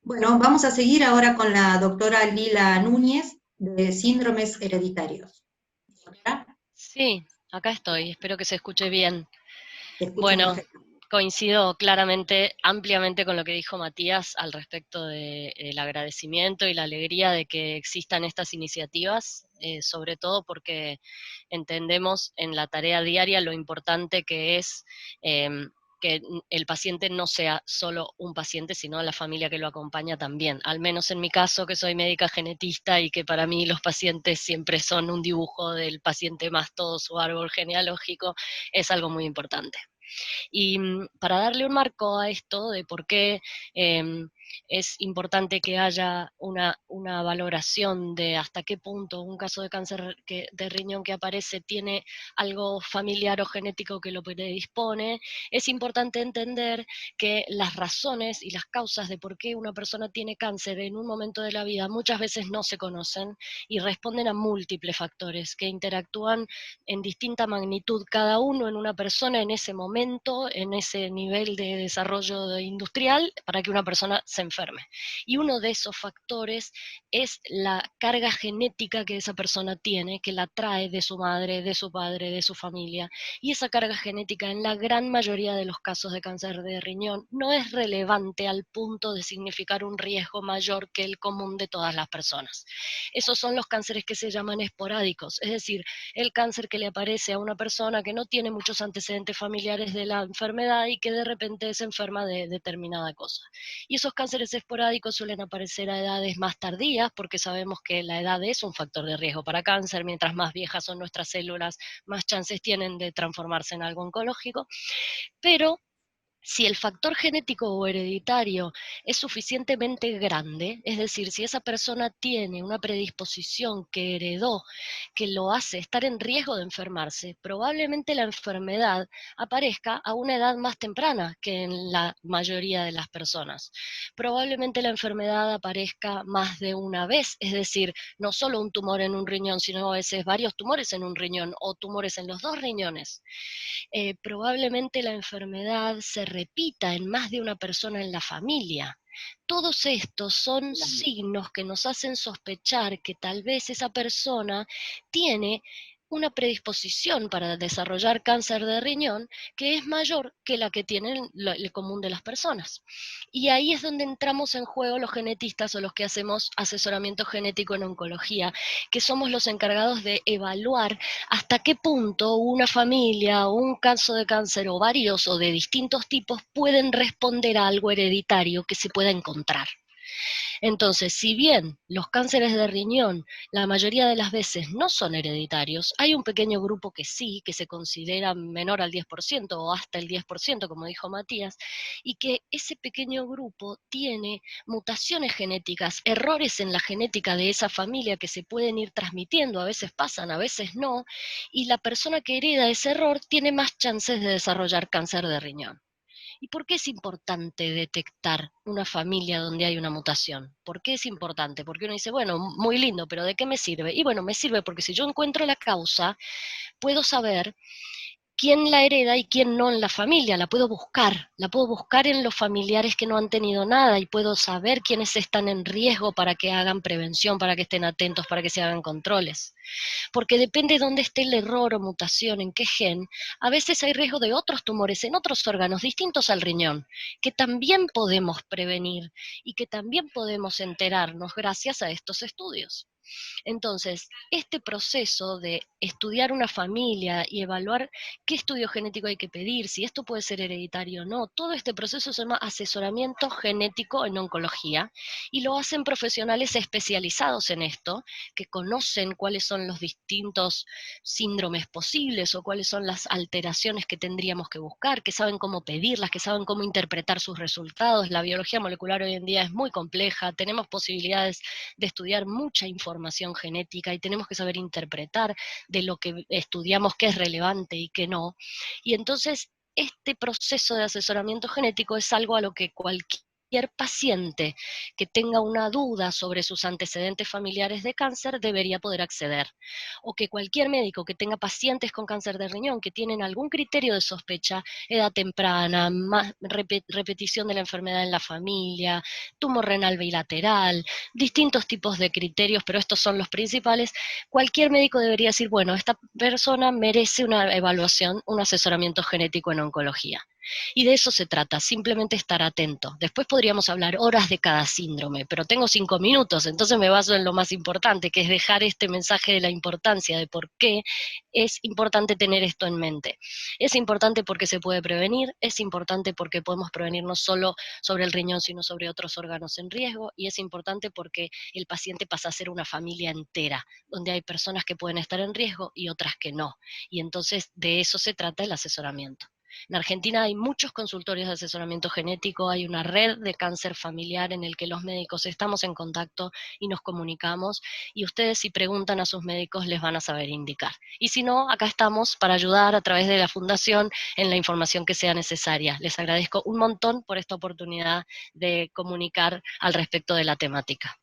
Bueno, vamos a seguir ahora con la doctora Lila Núñez de síndromes hereditarios. Doctora, Sí, acá estoy, espero que se escuche bien. te escucho Bueno, perfecto. coincido claramente, ampliamente con lo que dijo Matías al respecto del agradecimiento y la alegría de que existan estas iniciativas, sobre todo porque entendemos en la tarea diaria lo importante que es que el paciente no sea solo un paciente, sino la familia que lo acompaña también. Al menos en mi caso, que soy médica genetista y que para mí los pacientes siempre son un dibujo del paciente más todo su árbol genealógico, es algo muy importante. Y para darle un marco a esto de por qué es importante que haya una valoración de hasta qué punto un caso de cáncer de riñón que aparece tiene algo familiar o genético que lo predispone, es importante entender que las razones y las causas de por qué una persona tiene cáncer en un momento de la vida muchas veces no se conocen y responden a múltiples factores que interactúan en distinta magnitud cada uno en una persona en ese momento, en ese nivel de desarrollo industrial, para que una persona se enferme. Y uno de esos factores es la carga genética que esa persona tiene, que la trae de su madre, de su padre, de su familia. Y esa carga genética en la gran mayoría de los casos de cáncer de riñón no es relevante al punto de significar un riesgo mayor que el común de todas las personas. Esos son los cánceres que se llaman esporádicos, es decir, el cáncer que le aparece a una persona que no tiene muchos antecedentes familiares de la enfermedad y que de repente se enferma de determinada cosa. Y esos cánceres esporádicos suelen aparecer a edades más tardías, porque sabemos que la edad es un factor de riesgo para cáncer. Mientras más viejas son nuestras células, más chances tienen de transformarse en algo oncológico. Pero si el factor genético o hereditario es suficientemente grande, es decir, si esa persona tiene una predisposición que heredó, que lo hace estar en riesgo de enfermarse, probablemente la enfermedad aparezca a una edad más temprana que en la mayoría de las personas. Probablemente la enfermedad aparezca más de una vez, es decir, no solo un tumor en un riñón, sino a veces varios tumores en un riñón o tumores en los dos riñones. Probablemente la enfermedad se repita en más de una persona en la familia. Todos estos son signos que nos hacen sospechar que tal vez esa persona tiene una predisposición para desarrollar cáncer de riñón que es mayor que la que tiene el común de las personas. Y ahí es donde entramos en juego los genetistas o los que hacemos asesoramiento genético en oncología, que somos los encargados de evaluar hasta qué punto una familia o un caso de cáncer o varios o de distintos tipos pueden responder a algo hereditario que se pueda encontrar. Entonces, si bien los cánceres de riñón la mayoría de las veces no son hereditarios, hay un pequeño grupo que sí, que se considera menor al 10% o hasta el 10%, como dijo Matías, y que ese pequeño grupo tiene mutaciones genéticas, errores en la genética de esa familia que se pueden ir transmitiendo, a veces pasan, a veces no, y la persona que hereda ese error tiene más chances de desarrollar cáncer de riñón. ¿Y por qué es importante detectar una familia donde hay una mutación? ¿Por qué es importante? Porque uno dice, bueno, muy lindo, pero ¿de qué me sirve? Y bueno, me sirve porque si yo encuentro la causa, puedo saber quién la hereda y quién no en la familia, la puedo buscar en los familiares que no han tenido nada y puedo saber quiénes están en riesgo para que hagan prevención, para que estén atentos, para que se hagan controles. Porque depende de dónde esté el error o mutación, en qué gen, a veces hay riesgo de otros tumores en otros órganos distintos al riñón, que también podemos prevenir y que también podemos enterarnos gracias a estos estudios. Entonces, este proceso de estudiar una familia y evaluar qué estudio genético hay que pedir, si esto puede ser hereditario o no, todo este proceso se llama asesoramiento genético en oncología y lo hacen profesionales especializados en esto, que conocen cuáles son los distintos síndromes posibles o cuáles son las alteraciones que tendríamos que buscar, que saben cómo pedirlas, que saben cómo interpretar sus resultados. La biología molecular hoy en día es muy compleja, tenemos posibilidades de estudiar mucha información genética y tenemos que saber interpretar de lo que estudiamos qué es relevante y qué no. Y entonces este proceso de asesoramiento genético es algo a lo que cualquier cualquier paciente que tenga una duda sobre sus antecedentes familiares de cáncer debería poder acceder, o que cualquier médico que tenga pacientes con cáncer de riñón que tienen algún criterio de sospecha, edad temprana, repetición de la enfermedad en la familia, tumor renal bilateral, distintos tipos de criterios, pero estos son los principales, cualquier médico debería decir, bueno, esta persona merece una evaluación, un asesoramiento genético en oncología. Y de eso se trata, simplemente estar atento. Después podríamos hablar horas de cada síndrome, pero tengo 5 minutos, entonces me baso en lo más importante, que es dejar este mensaje de la importancia de por qué es importante tener esto en mente. Es importante porque se puede prevenir, es importante porque podemos prevenir no solo sobre el riñón, sino sobre otros órganos en riesgo, y es importante porque el paciente pasa a ser una familia entera, donde hay personas que pueden estar en riesgo y otras que no. Y entonces de eso se trata el asesoramiento. En Argentina hay muchos consultorios de asesoramiento genético, hay una red de cáncer familiar en el que los médicos estamos en contacto y nos comunicamos, y ustedes si preguntan a sus médicos les van a saber indicar. Y si no, acá estamos para ayudar a través de la fundación en la información que sea necesaria. Les agradezco un montón por esta oportunidad de comunicar al respecto de la temática.